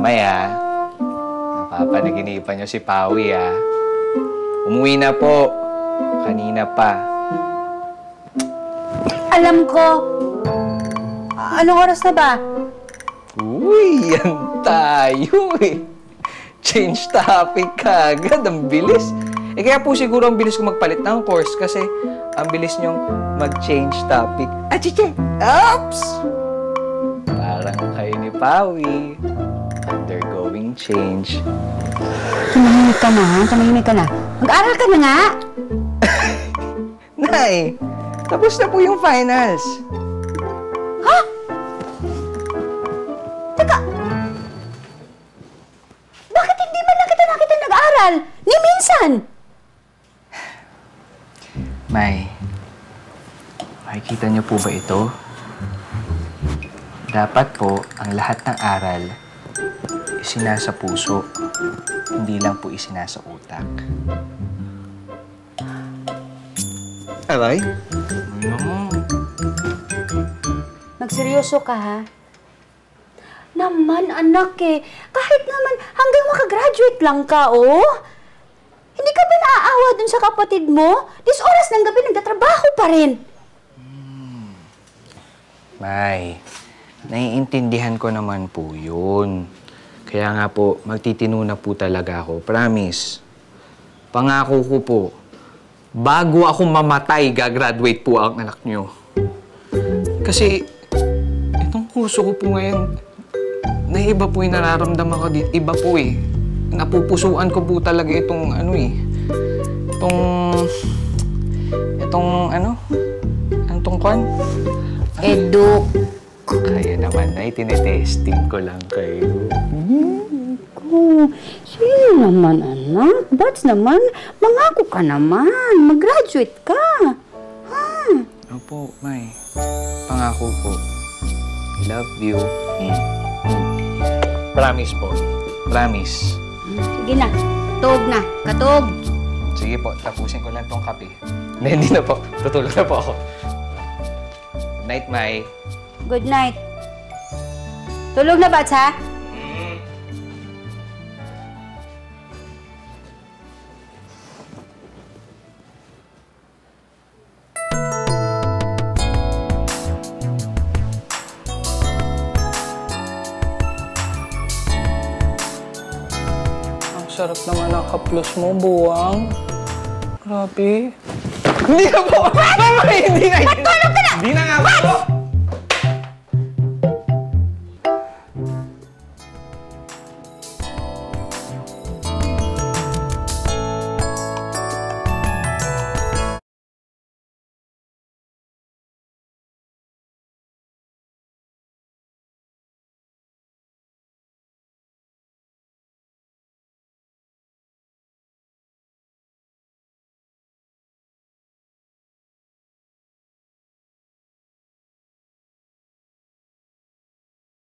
Mamay, napapanaginipan niyo si Pawi, Umuwi na po. Kanina pa. Alam ko. Anong oras na ba? Uy, yan tayo Change topic kagad. Ang bilis. Kaya po siguro ang bilis ko magpalit ng course kasi ang bilis niyong mag-change topic. Chiche! Oops! Parang kayo ni Pawi. Undergoing change. Tumahimik ka na, ha? Tumahimik ka na. Mag-aral ka na nga! Nay, tapos na po yung finals. Ha? Teka! Bakit hindi man lang kita nakita nag-aral? Ni minsan! May, makikita niyo po ba ito? Dapat po ang lahat ng aral isinasa puso, hindi lang po isinasa utak. Aray? Ano? Magseryoso ka, ha? Naman, anak Kahit naman hanggang makagraduate lang ka, Hindi ka ba naaawa dun sa kapatid mo? Dis oras ng gabi nagtatrabaho pa rin. May, naiintindihan ko naman po yun. Kaya nga po, magtitino na po talaga ako. Promise. Pangako ko po, bago ako mamatay, gagraduate po ang anak nyo. Kasi, itong kurso ko po ngayon, naiba po yung nararamdaman ko dito. Iba po Napupusuan ko po talaga itong Itong kwan? Edu. Kaya naman, tinetesting ko lang kayo. Sino naman, anak? Bats naman, mangako ka naman. Mag-graduate ka. Opo, May. Pangako po. I love you. Promise po. Promise. Sige na. Katog na. Katog. Sige po, tapusin ko lang tong kape. Hindi na po. Tutulog na po ako. Good night, May. Good night. Tulog na, Bats, ha? Sarap naman ang haplos mo, buwang. Grabe. Hindi na po! Mama, hindi na! Matulog ka na! Hindi na nga po!